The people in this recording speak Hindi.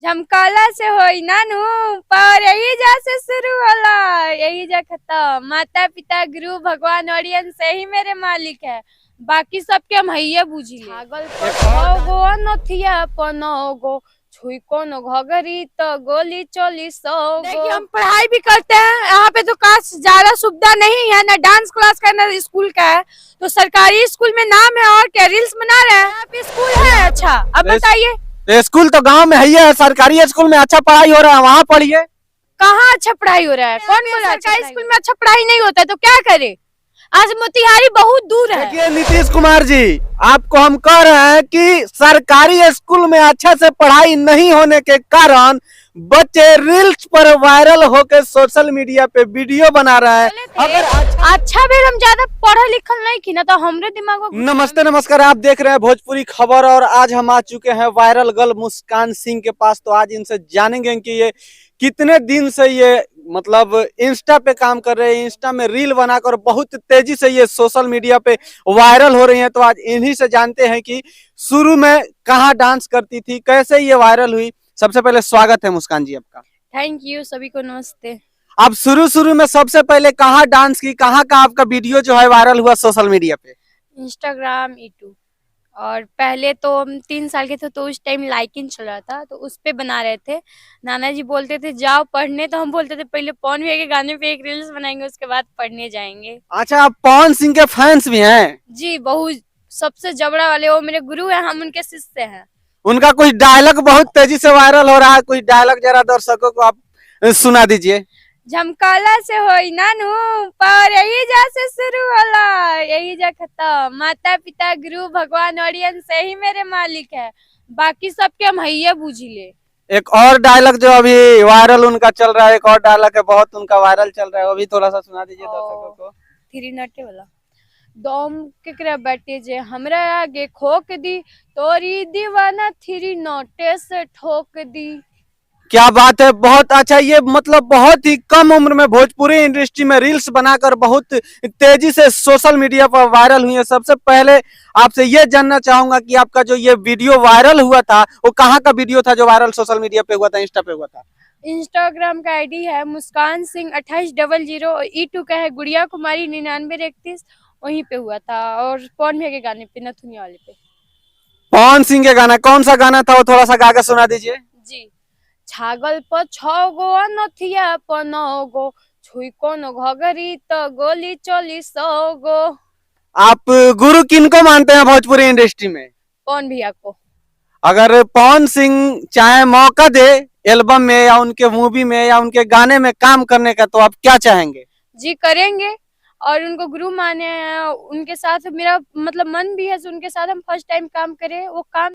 झमकाला से होई नानू पर यही जा से शुरू होला यही जा खत्म। माता पिता गुरु भगवान ऑडियंस से ही मेरे मालिक है, बाकी सबके हम हैया बुझी ले। छागल पर गो नथिया पनोगो छुई कोनो घगरी तो गोली चोली सो। देखिए हम पढ़ाई भी करते हैं यहाँ पे, तो काश ज्यादा सुविधा नहीं है, ना डांस क्लास का ना स्कूल का है, तो सरकारी स्कूल में नाम है और क्या रील्स बना रहे हैं। यहाँ पे स्कूल है अच्छा, अब बताइए। स्कूल तो गांव में है, सरकारी स्कूल में अच्छा पढ़ाई हो रहा है, वहाँ पढ़िए। कहाँ अच्छा पढ़ाई हो रहा है? कौन बोला सरकारी स्कूल में अच्छा पढ़ाई नहीं होता है? तो क्या करे, आज मोतिहारी बहुत दूर है। देखिए नीतीश कुमार जी, आपको हम कह रहे हैं कि सरकारी स्कूल में अच्छा से पढ़ाई नहीं होने के कारण बच्चे रील्स पर वायरल होकर सोशल मीडिया पे वीडियो बना रहा है। अगर अच्छा भी हम ज्यादा पढ़ा लिखल नहीं की ना तो हमरे दिमाग को। नमस्ते नमस्कार, आप देख रहे हैं भोजपुरी खबर और आज हम आ चुके हैं वायरल गर्ल मुस्कान सिंह के पास। तो आज इनसे जानेंगे कि ये कितने दिन से ये मतलब इंस्टा पे काम कर रहे हैं, इंस्टा में रील बनाकर बहुत तेजी से ये सोशल मीडिया पे वायरल हो रही हैं। तो आज इन्हीं से जानते हैं कि शुरू में कहाँ डांस करती थी, कैसे ये वायरल हुई। सबसे पहले स्वागत है मुस्कान जी आपका। थैंक यू, सभी को नमस्ते। आप शुरू में सबसे पहले कहाँ डांस की, कहाँ का आपका वीडियो जो है वायरल हुआ सोशल मीडिया पे? Instagram, YouTube. और पहले तो हम 3 साल के थे तो उस टाइम लाइकिंग चल रहा था, तो उस पे बना रहे थे। नाना जी बोलते थे जाओ पढ़ने, तो हम बोलते थे पहले पवन भैया के गाने पे एक रील्स बनाएंगे, उसके बाद पढ़ने जाएंगे। अच्छा, आप पवन सिंह के फैंस भी हैं? जी बहुत, सबसे जबड़ा वाले वो मेरे गुरु हैं, हम उनके शिष्य हैं। उनका कुछ डायलॉग बहुत तेजी से वायरल हो रहा है, कुछ डायलॉग जरा दर्शकों को आप सुना दीजिए। झमकाला से होई नानू पर यही जा से शुरू होला यही जा खत्म। माता पिता गुरु भगवान ऑडियंस से ही मेरे मालिक है, बाकी सबके हम हैया बुझी ले। एक और डायलॉग जो अभी वायरल उनका चल रहा है, एक और डायलॉग है बहुत उनका वायरल चल रहा है, वो भी थोड़ा सा सुना दीजिए दर्शकों को। 3 नटे वाला दम केकरा बैठे जे हमरा आगे खोक दी, तोरी दीवाना 3 नोटे से ठोक दी। क्या बात है, बहुत अच्छा। ये मतलब बहुत ही कम उम्र में भोजपुरी इंडस्ट्री में रील्स बनाकर बहुत तेजी से सोशल मीडिया पर वायरल हुई है। सबसे पहले आपसे ये जानना चाहूंगा कि आपका जो ये वीडियो वायरल हुआ था वो कहाँ का वीडियो था जो वायरल सोशल मीडिया पे हुआ था, इंस्टा पे हुआ था? इंस्टाग्राम का आईडी है मुस्कान सिंह 2800, E2 का है गुड़िया कुमारी 9931, वहीं पे हुआ था। और पवन भैया के गाने पे, नथुनिया वाले पे। पवन सिंह के गाना, कौन सा गाना था वो थोड़ा सा गा के सुना दीजिए। जी, छागल पर 6 गो नथिया पनोगो छुई कोनो घगरी तो गोली चोली 100 गो। आप गुरु किनको मानते हैं भोजपुरी इंडस्ट्री में? पवन भैया को। अगर पवन सिंह चाहे मौका दे एल्बम में या उनके मूवी में या उनके गाने में काम करने का, तो आप क्या चाहेंगे? जी करेंगे, और उनको गुरु माने हैं, उनके साथ मेरा मतलब मन भी है, उनके साथ हम फर्स्ट टाइम काम करें, वो काम